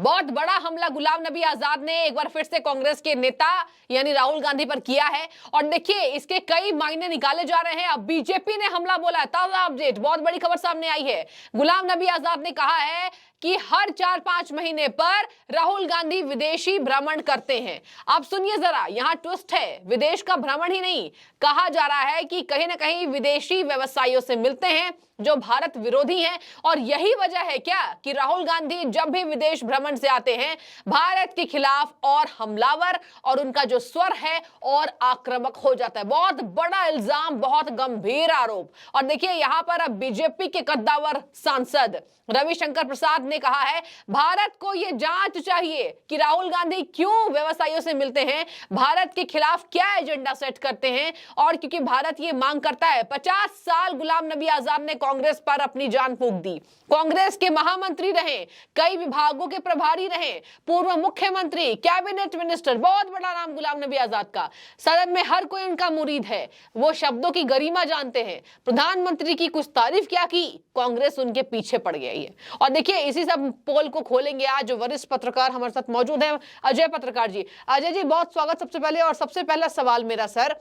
बहुत बड़ा हमला गुलाम नबी आजाद ने एक बार फिर से कांग्रेस के नेता यानी राहुल गांधी पर किया है और देखिए इसके कई मायने निकाले जा रहे हैं। अब बीजेपी ने हमला बोला है। ताजा अपडेट, बहुत बड़ी खबर सामने आई है। गुलाम नबी आजाद ने कहा है कि हर 4-5 महीने पर राहुल गांधी विदेशी भ्रमण करते हैं। आप सुनिए जरा, यहां ट्विस्ट है, विदेश का भ्रमण ही नहीं, कहा जा रहा है कि कहीं ना कहीं विदेशी व्यवसायियों से मिलते हैं जो भारत विरोधी हैं और यही वजह है क्या कि राहुल गांधी जब भी विदेश भ्रमण से आते हैं भारत के खिलाफ और हमलावर और उनका जो स्वर है और आक्रामक हो जाता है। बहुत बड़ा इल्जाम, बहुत गंभीर आरोप। और देखिए यहां पर अब बीजेपी के कद्दावर सांसद रविशंकर प्रसाद ने कहा है भारत को यह जांच चाहिए कि राहुल गांधी क्यों व्यवसायियों से मिलते हैं, भारत के खिलाफ क्या एजेंडा सेट करते हैं। और क्योंकि भारत ये मांग करता है, 50 साल गुलाम नबी आजाद ने कांग्रेस पर अपनी जान फूंक दी, कांग्रेस के महामंत्री रहे, कई विभागों के प्रभारी रहे, पूर्व मुख्यमंत्री, कैबिनेट मिनिस्टर, बहुत बड़ा नाम गुलाम नबी आजाद का। सदन में हर कोई उनका मुरीद है, वो शब्दों की गरिमा जानते हैं। प्रधानमंत्री की कुछ तारीफ क्या की, कांग्रेस उनके पीछे पड़ गई है। और देखिए इसी सब पोल को खोलेंगे आज जो वरिष्ठ पत्रकार हमारे साथ मौजूद हैं, अजय पत्रकार जी। अजय जी बहुत स्वागत सबसे पहले। और सबसे पहला सवाल मेरा सर,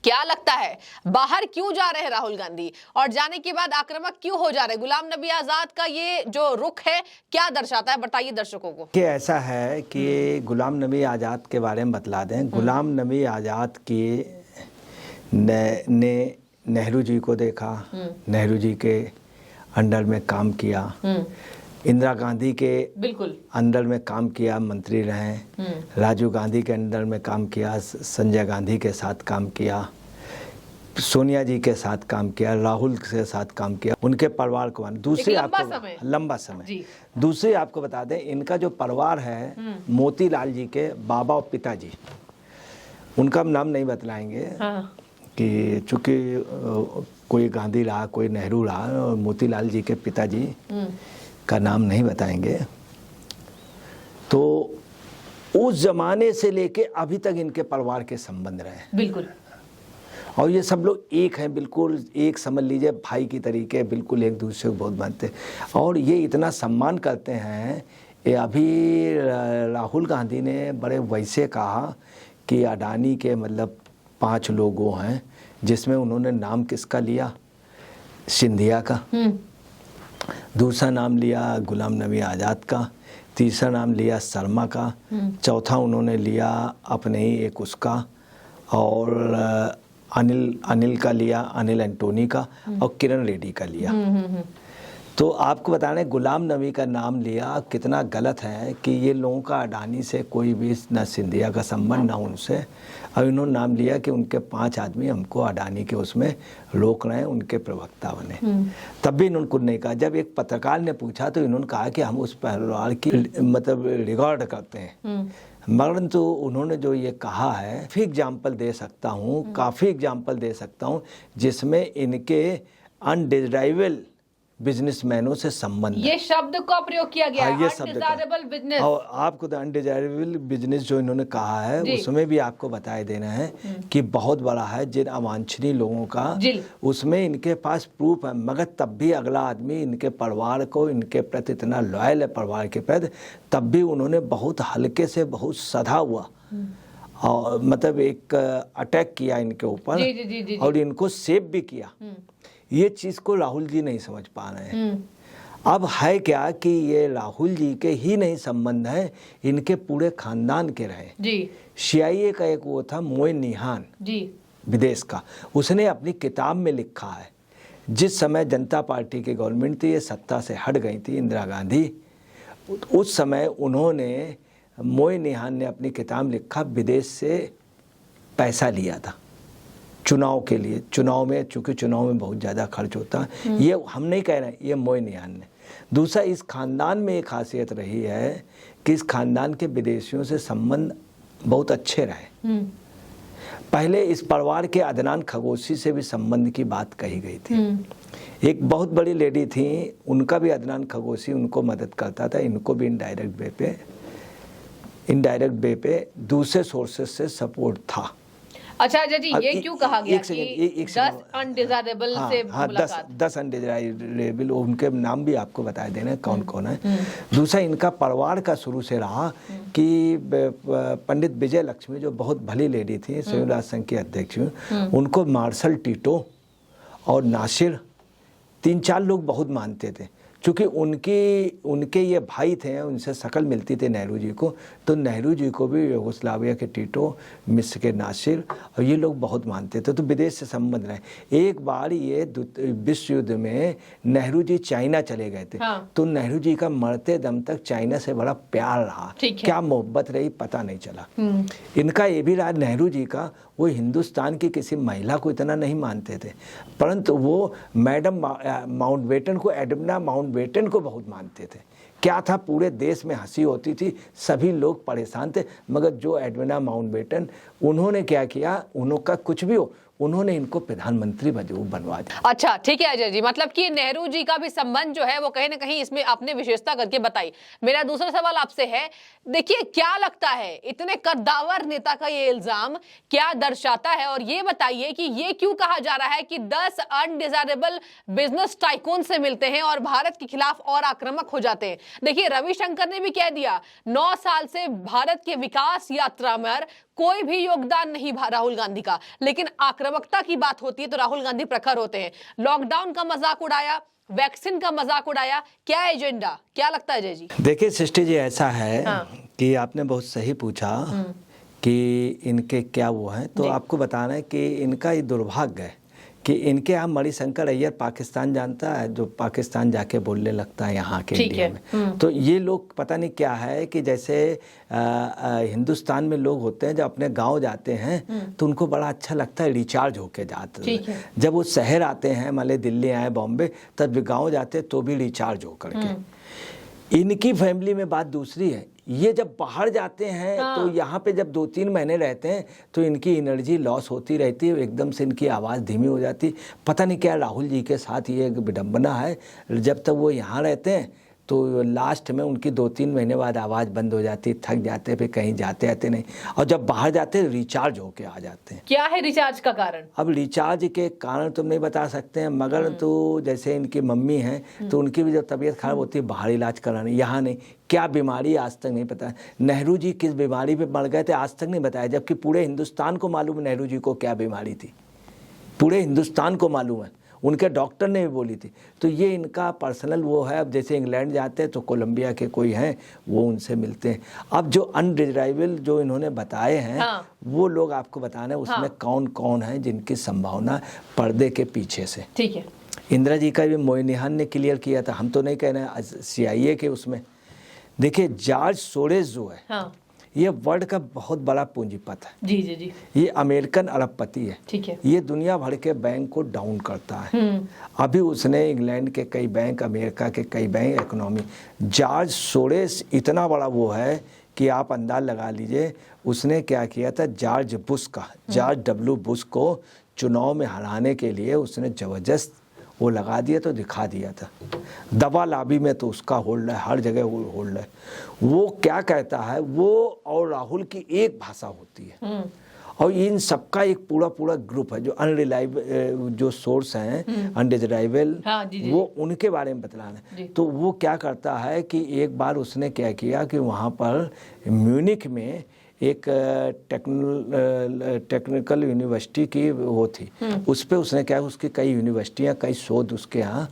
क्या लगता है बाहर क्यों जा रहे हैं राहुल गांधी और जाने के बाद आक्रामक क्यों हो जा रहे हैं? गुलाम नबी आजाद का ये जो रुख है क्या दर्शाता है, बताइए दर्शकों को। कि ऐसा है कि गुलाम नबी आजाद के बारे में बतला दें। गुलाम नबी आजाद की ने नेहरू जी को देखा, नेहरू जी के अंडर में काम किया, इंदिरा गांधी के बिल्कुल अंडर में काम किया, मंत्री रहे, राजीव गांधी के अंडर में काम किया, संजय गांधी के साथ काम किया, सोनिया जी के साथ काम किया, राहुल के साथ काम किया, उनके परिवार को। दूसरी आपको लंबा समय दूसरी आपको बता दें, इनका जो परिवार है मोतीलाल जी के बाबा और पिताजी, उनका नाम नहीं बतलाएंगे कि चूंकि कोई गांधी रहा, कोई नेहरू रहा, और मोतीलाल जी के पिताजी का नाम नहीं बताएंगे। तो उस जमाने से लेके अभी तक इनके परिवार के संबंध रहे बिल्कुल, और ये सब लोग एक हैं, बिल्कुल एक, समझ लीजिए भाई की तरीके, बिल्कुल एक दूसरे को बहुत मानते और ये इतना सम्मान करते हैं। ये अभी राहुल गांधी ने बड़े वैसे कहा कि अडानी के मतलब 5 लोगों हैं, जिसमें उन्होंने नाम किसका लिया, सिंधिया का, दूसरा नाम लिया गुलाम नबी आज़ाद का, तीसरा नाम लिया शर्मा का, चौथा उन्होंने लिया अपने ही एक उसका, और अनिल का लिया, अनिल एंटोनी का, और किरण रेड्डी का लिया। तो आपको बताने गुलाम नबी का नाम लिया कितना गलत है कि ये लोगों का अडानी से कोई भी न सिंधिया का संबंध ना उनसे, और इन्होंने नाम लिया कि उनके 5 आदमी हमको अडानी के उसमें रोक रहे हैं, उनके प्रवक्ता बने। तब भी इन्होंने कुछ नहीं कहा। जब एक पत्रकार ने पूछा तो इन्होंने कहा कि हम उस परिवार की मतलब रिकॉर्ड करते हैं, मगर तो उन्होंने जो ये कहा है, काफ़ी एग्जाम्पल दे सकता हूँ, काफ़ी एग्जाम्पल दे सकता हूँ जिसमें इनके अनडिजायरेबल बिजनेसमैनों से संबंध, ये शब्द का प्रयोग किया गया है, अनडिजायरेबल बिजनेस। और आपको तो अनडिजायरेबल बिजनेस जो इन्होंने कहा है उसमें भी आपको बताए देना है कि बहुत बड़ा है, जिन अवांछनीय लोगों का उसमें इनके पास प्रूफ है। मगर तब भी अगला आदमी इनके परिवार को, इनके प्रति इतना लॉयल है परिवार के प्रति, तब भी उन्होंने बहुत हल्के से, बहुत सधा हुआ और मतलब एक अटैक किया इनके ऊपर और इनको सेव भी किया। ये चीज़ को राहुल जी नहीं समझ पा रहे हैं। अब है क्या कि ये राहुल जी के ही नहीं संबंध है, इनके पूरे खानदान के रहे। CIA का एक वो था मोइन निहान विदेश का, उसने अपनी किताब में लिखा है, जिस समय जनता पार्टी की गवर्नमेंट थी, ये सत्ता से हट गई थी इंदिरा गांधी, उस समय उन्होंने, मोइन निहान ने अपनी किताब लिखा, विदेश से पैसा लिया था चुनाव के लिए। चुनाव में, चूंकि चुनाव में बहुत ज़्यादा खर्च होता है, ये हम नहीं कह रहे हैं, ये मोइन निहान ने। दूसरा, इस खानदान में एक खासियत रही है कि इस खानदान के विदेशियों से संबंध बहुत अच्छे रहे। पहले इस परिवार के अदनान खगोशी से भी संबंध की बात कही गई थी। एक बहुत बड़ी लेडी थी, उनका भी अदनान खगोशी उनको मदद करता था, इनको भी इनडायरेक्ट वे पे दूसरे सोर्सेस से सपोर्ट था। अच्छा अजय जी, ये क्यों कहा गया कि एक 10 अनडिजायरेबल से मुलाकात? 10 अनडिजायरेबल, उनके नाम भी आपको बताए देना कौन कौन है। दूसरा, इनका परिवार का शुरू से रहा कि पंडित विजय लक्ष्मी जो बहुत भली लेडी थी, संयुक्त राष्ट्र संघ की अध्यक्ष, उनको मार्शल टीटो और नासिर 3-4 लोग बहुत मानते थे, क्योंकि उनके ये भाई थे, उनसे शक्ल मिलती थी नेहरू जी को, तो नेहरू जी को भी यूगोस्लाविया के टीटो, मिस्र के नासिर और ये लोग बहुत मानते थे, तो विदेश से संबंध रहे। एक बार ये विश्व युद्ध में नेहरू जी चाइना चले गए थे। हाँ। तो नेहरू जी का मरते दम तक चाइना से बड़ा प्यार रहा, क्या मोहब्बत रही पता नहीं चला। इनका ये भी रहा, नेहरू जी का, वो हिंदुस्तान की किसी महिला को इतना नहीं मानते थे, परंतु वो मैडम माउंटबेटन को, एडमना माउंटबेटन को बहुत मानते थे। क्या था, पूरे देश में हंसी होती थी, सभी लोग परेशान थे, मगर जो एडमना माउंटबेटन, उन्होंने क्या किया, उनका कुछ भी हो, उन्होंने इनको प्रधानमंत्री बनवा दिया। अच्छा ठीक है अजय जी, मतलब कि नेहरू जी का भी संबंध जो है वो कहीं ना कहीं इसमें आपने विशेषता करके बताई। मेरा दूसरा सवाल आपसे है, देखिए क्या लगता है इतने कद्दावर नेता का ये इल्जाम क्या दर्शाता है, और ये बताइए कि ये क्यों कहा जा रहा है कि 10 अनडिजायरेबल बिजनेस टाइकून से मिलते हैं और भारत के खिलाफ और आक्रामक हो जाते हैं। देखिए रविशंकर ने भी कह दिया, 9 साल से भारत के विकास यात्रा में कोई भी योगदान नहीं राहुल गांधी का, लेकिन आक्रामकता की बात होती है तो राहुल गांधी प्रखर होते हैं। लॉकडाउन का मजाक उड़ाया, वैक्सीन का मजाक उड़ाया, क्या एजेंडा, क्या लगता है अजय जी? देखिए सृष्टि जी, ऐसा है कि आपने बहुत सही पूछा कि इनके क्या वो है, तो आपको बताना है कि इनका ये दुर्भाग्य है कि इनके यहाँ मणिशंकर अय्यर पाकिस्तान जानता है, जो पाकिस्तान जाके बोलने लगता है यहाँ के इंडिया में। तो ये लोग पता नहीं क्या है कि जैसे हिंदुस्तान में लोग होते हैं, जब अपने गांव जाते हैं तो उनको बड़ा अच्छा लगता है, रिचार्ज होके जाते हैं। जब वो शहर आते हैं, मान ली दिल्ली आए, बॉम्बे, तब भी गाँव जाते तो भी रिचार्ज होकर के। इनकी फैमिली में बात दूसरी है, ये जब बाहर जाते हैं तो यहाँ पे जब 2-3 महीने रहते हैं तो इनकी एनर्जी लॉस होती रहती है, एकदम से इनकी आवाज़ धीमी हो जाती। पता नहीं क्या राहुल जी के साथ ये एक विडंबना है, जब तक वो यहाँ रहते हैं तो लास्ट में उनकी 2-3 महीने बाद आवाज़ बंद हो जाती, थक जाते, फिर कहीं जाते आते नहीं, और जब बाहर जाते हैं रिचार्ज होके आ जाते हैं। क्या है रिचार्ज का कारण? अब रिचार्ज के कारण तो नहीं बता सकते हैं, मगर तो जैसे इनकी मम्मी हैं तो उनकी भी जब तबीयत खराब होती है बाहर इलाज कराने, यहाँ नहीं। क्या बीमारी आज तक नहीं पता। नेहरू जी किस बीमारी पे मर गए थे आज तक नहीं बताया, जबकि पूरे हिंदुस्तान को मालूम है नेहरू जी को क्या बीमारी थी, पूरे हिंदुस्तान को मालूम है, उनके डॉक्टर ने भी बोली थी। तो ये इनका पर्सनल वो है। अब जैसे इंग्लैंड जाते हैं तो कोलंबिया के कोई हैं, वो उनसे मिलते हैं। अब जो अनडिजायरेबल जो इन्होंने बताए हैं, वो लोग आपको बताना है उसमें कौन कौन है जिनकी संभावना पर्दे के पीछे से। ठीक है, इंदिरा जी का भी मोइनिहान ने क्लियर किया था, हम तो नहीं कह रहे हैं, CIA के उसमें देखिए जॉर्ज सोरेस जो है, ये वर्ल्ड का बहुत बड़ा पूंजीपति है। जी जी जी, ये अमेरिकन अरबपति है। ठीक है, ये दुनिया भर के बैंक को डाउन करता है। अभी उसने इंग्लैंड के कई बैंक, अमेरिका के कई बैंक, इकोनॉमी, जॉर्ज सोरेस इतना बड़ा वो है कि आप अंदाज लगा लीजिए उसने क्या किया था। George W. बुश को चुनाव में हराने के लिए उसने जबरदस्त वो लगा दिया, तो दिखा दिया था। दवा लाबी में तो उसका होल्ड है, हर जगह वो होल्ड है। वो क्या कहता है, वो और राहुल की एक भाषा होती है, और इन सबका एक पूरा ग्रुप है जो अनरिलायबल जो सोर्स हैं, अनडिजायरेबल, वो उनके बारे में बतलाना है। तो वो क्या करता है कि एक बार उसने क्या किया कि वहाँ पर म्यूनिख में एक टेक्निकल यूनिवर्सिटी की वो थी, उस पे उसने क्या, उसकी कई यूनिवर्सिटियां, कई शोध उसके यहाँ,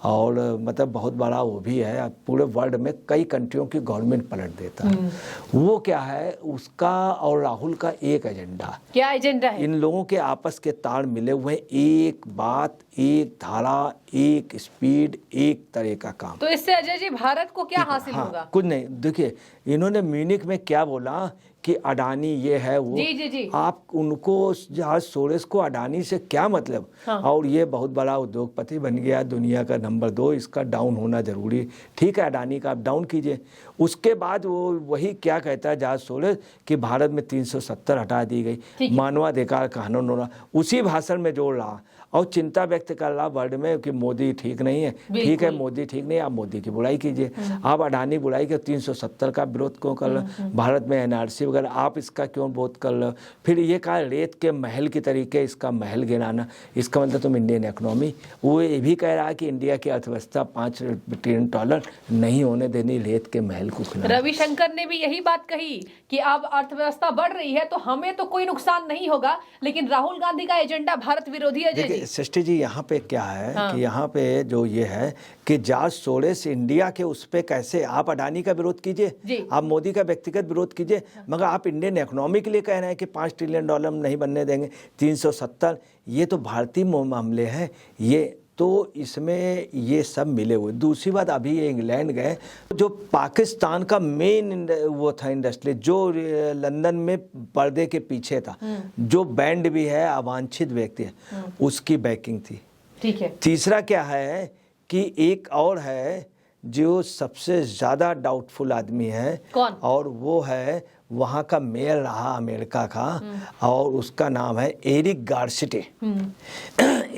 और मतलब बहुत बड़ा वो भी है, पूरे वर्ल्ड में कई कंट्रियों की गवर्नमेंट पलट देता है। वो क्या है उसका और राहुल का एक एजेंडा। क्या एजेंडा है? इन लोगों के आपस के तार मिले हुए, एक बात, एक धारा, एक स्पीड, एक तरह का काम। तो इससे अजय जी भारत को क्या हासिल होगा? कुछ नहीं। देखिए इन्होंने म्यूनिख में क्या बोला कि अडानी ये है वो, जी। आप उनको जॉर्ज सोरेस को अडानी से क्या मतलब? और ये बहुत बड़ा उद्योगपति बन गया, दुनिया का नंबर 2, इसका डाउन होना जरूरी। ठीक है, अडानी का आप डाउन कीजिए। उसके बाद वो वही क्या कहता है जॉर्ज सोरेस कि भारत में 370 हटा दी गई, मानवाधिकार कानून होना, उसी भाषण में जोड़ रहा। और चिंता व्यक्त कर रहा वर्ल्ड में कि मोदी ठीक नहीं है। ठीक है, मोदी ठीक नहीं है, आप मोदी की बुराई कीजिए। आप अडानी बुराई के 370 का विरोध क्यों कर रहे हो? भारत में एनआरसी वगैरह आप इसका क्यों विरोध कर रहे हो? फिर ये कहा रेत के महल की तरीके इसका महल गिराना, इसका मतलब तुम इंडियन इकोनॉमी। वो ये भी कह रहा है कि इंडिया की अर्थव्यवस्था $5 ट्रिलियन नहीं होने देनी रेत के महल को। रविशंकर ने भी यही बात कही कि अब अर्थव्यवस्था बढ़ रही है तो हमें तो कोई नुकसान नहीं होगा, लेकिन राहुल गांधी का एजेंडा भारत विरोधी है। देखिए सृष्टि जी, यहाँ पे क्या है कि यहाँ पे जो ये है कि जॉर्ज सोरोस इंडिया के उस पे कैसे आप अडानी का विरोध कीजिए, आप मोदी का व्यक्तिगत विरोध कीजिए, मगर आप इंडियन इकोनॉमी के लिए कह रहे हैं कि $5 ट्रिलियन नहीं बनने देंगे। 370 ये तो भारतीय मामले हैं, ये तो इसमें ये सब मिले हुए। दूसरी बात, अभी ये इंग्लैंड गए, जो पाकिस्तान का मेन वो था इंडस्ट्री जो लंदन में पर्दे के पीछे था, जो बैंड भी है अवांछित व्यक्ति है, उसकी बैकिंग थी। ठीक है। तीसरा क्या है कि एक और है जो सबसे ज्यादा डाउटफुल आदमी है। कौन? और वो है वहाँ का मेयर रहा अमेरिका का, और उसका नाम है एरिक गारसेटे।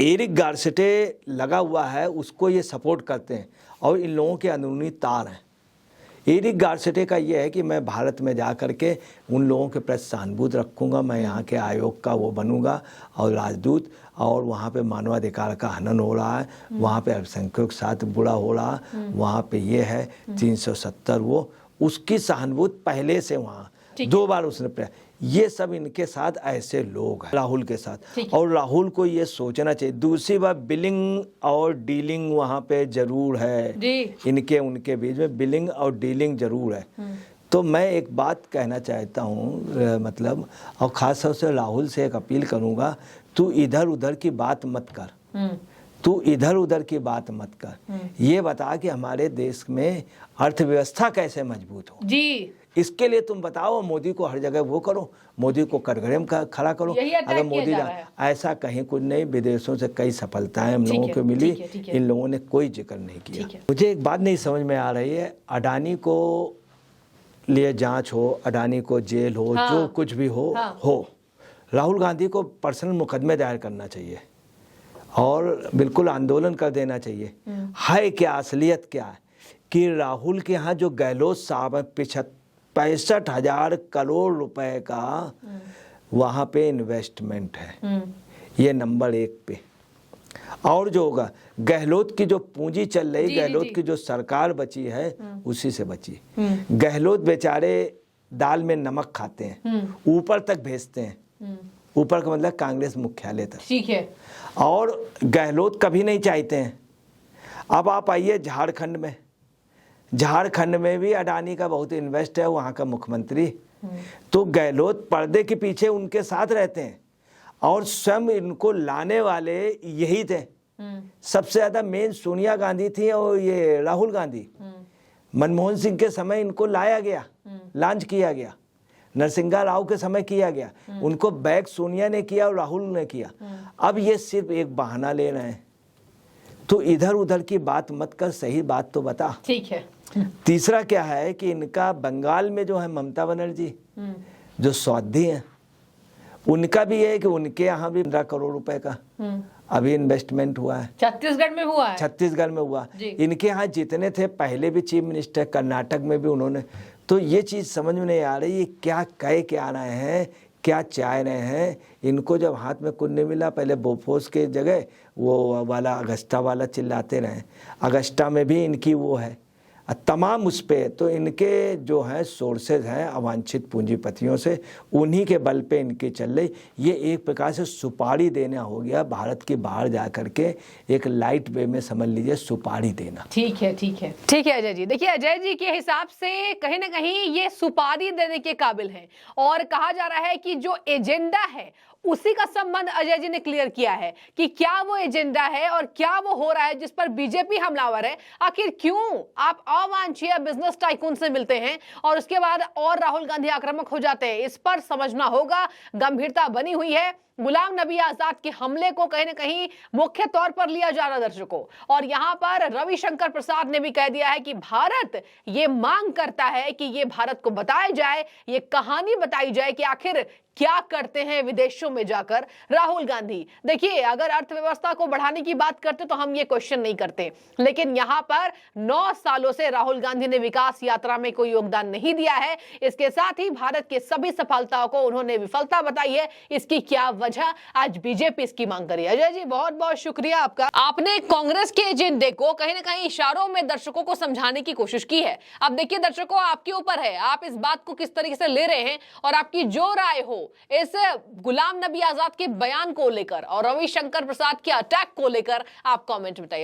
एरिक गारसेटे लगा हुआ है, उसको ये सपोर्ट करते हैं और इन लोगों के अंदरूनी तार हैं। एरिक गारसेटे का ये है कि मैं भारत में जा कर के उन लोगों के प्रति सहानुभूति रखूँगा, मैं यहाँ के आयोग का वो बनूँगा और राजदूत, और वहाँ पे मानवाधिकार का हनन हो रहा है, वहाँ पे अल्पसंख्यकों के साथ बुरा हो रहा है, वहाँ पे ये है 370 वो उसकी सहानुभूति पहले से वहाँ 2 बार उसने ये सब इनके साथ ऐसे लोग हैं राहुल के साथ, और राहुल को ये सोचना चाहिए। दूसरी बात, बिलिंग और डीलिंग वहाँ पे जरूर है, इनके उनके बीच में बिलिंग और डीलिंग जरूर है। तो मैं एक बात कहना चाहता हूँ, मतलब और ख़ास तौर से राहुल से एक अपील करूँगा, तू इधर उधर की बात मत कर, तू इधर उधर की बात मत कर, ये बता कि हमारे देश में अर्थव्यवस्था कैसे मजबूत हो जी, इसके लिए तुम बताओ। मोदी को हर जगह वो करो, मोदी को कटघरे में खड़ा करो। अगर मोदी ऐसा कहीं कुछ नहीं, विदेशों से कई सफलताएं हम लोगों को मिली, इन लोगों ने कोई जिक्र नहीं किया। मुझे एक बात नहीं समझ में आ रही है, अडानी को लिए जांच हो, अडानी को जेल हो, जो कुछ भी हो, राहुल गांधी को पर्सनल मुकदमे दायर करना चाहिए और बिल्कुल आंदोलन कर देना चाहिए। है क्या, असलियत क्या है कि राहुल के यहाँ जो गहलोत साहब है 65,000 करोड़ रुपए का वहाँ पे इन्वेस्टमेंट है, ये नंबर 1 पे। और जो होगा गहलोत की जो पूंजी चल रही, गहलोत की जो सरकार बची है उसी से बची। गहलोत बेचारे दाल में नमक खाते हैं, ऊपर तक भेजते हैं, ऊपर का मतलब कांग्रेस मुख्यालय तक, ठीक है। और गहलोत कभी नहीं चाहते हैं। अब आप आइए झारखंड में, झारखंड में भी अडानी का बहुत इन्वेस्ट है, वहाँ का मुख्यमंत्री। तो गहलोत पर्दे के पीछे उनके साथ रहते हैं और स्वयं इनको लाने वाले यही थे। सबसे ज्यादा मेन सोनिया गांधी थी और ये राहुल गांधी। मनमोहन सिंह के समय इनको लाया गया, लॉन्च किया गया, नरसिंहा राव के समय किया गया, उनको बैक सोनिया ने किया और राहुल ने किया। अब ये सिर्फ एक बहाना ले रहे हैं, तो इधर उधर की बात मत कर, सही बात तो बता, ठीक है। तीसरा क्या है कि इनका बंगाल में जो है ममता बनर्जी जो सौदी हैं, उनका भी है कि उनके यहाँ भी 15 करोड़ रुपए का अभी इन्वेस्टमेंट हुआ है। छत्तीसगढ़ में हुआ है, छत्तीसगढ़ में हुआ। इनके यहाँ जितने थे पहले भी चीफ मिनिस्टर, कर्नाटक में भी उन्होंने। तो ये चीज़ समझ में नहीं आ रही है, क्या कह के आ रहे हैं, क्या चाह रहे हैं। इनको जब हाथ में कुछ नहीं मिला, पहले बोफोर्स के जगह वो वाला अगस्टा वाला चिल्लाते रहे, अगस्टा में भी इनकी वो है तमाम उस पे। तो इनके जो हैं सोर्सेज हैं अवांछित पूंजीपतियों से, उन्हीं के बल पे इनकी चल रही। ये एक प्रकार से सुपारी देना हो गया, भारत के बाहर जा करके एक लाइट वे में समझ लीजिए सुपारी देना। ठीक है, ठीक है, ठीक है अजय जी। देखिए अजय जी के हिसाब से कहीं ना कहीं ये सुपारी देने के काबिल है, और कहा जा रहा है कि जो एजेंडा है उसी का संबंध अजय जी ने क्लियर किया है कि क्या वो एजेंडा है और क्या वो हो रहा है जिस पर बीजेपी हमलावर है। आखिर क्यों आप अवांछनीय बिजनेस टाइकून से मिलते हैं और उसके बाद और राहुल गांधी आक्रामक हो जाते हैं, इस पर समझना होगा। गंभीरता बनी हुई है, गुलाम नबी आजाद के हमले को कहीं ना कहीं मुख्य तौर पर लिया जा रहा दर्शकों। और यहां पर रविशंकर प्रसाद ने भी कह दिया है कि भारत ये मांग करता है कि ये भारत को बताया जाए, ये कहानी बताई जाए कि आखिर क्या करते हैं विदेशों में जाकर राहुल गांधी। देखिए, अगर अर्थव्यवस्था को बढ़ाने की बात करते तो हम ये क्वेश्चन नहीं करते, लेकिन यहां पर 9 सालों से राहुल गांधी ने विकास यात्रा में कोई योगदान नहीं दिया है। इसके साथ ही भारत की सभी सफलताओं को उन्होंने विफलता बताई है। इसकी क्या वजह, आज बीजेपी इसकी मांग करी। अजय जी, बहुत बहुत शुक्रिया आपका। आपने कांग्रेस के एजेंडे को कहीं ना कहीं इशारों में दर्शकों को समझाने की कोशिश की है। अब देखिए दर्शकों, आपके ऊपर है, आप इस बात को किस तरीके से ले रहे हैं और आपकी जो राय हो इस गुलाम नबी आजाद के बयान को लेकर और रविशंकर प्रसाद के अटैक को लेकर, आप कमेंट बताइए।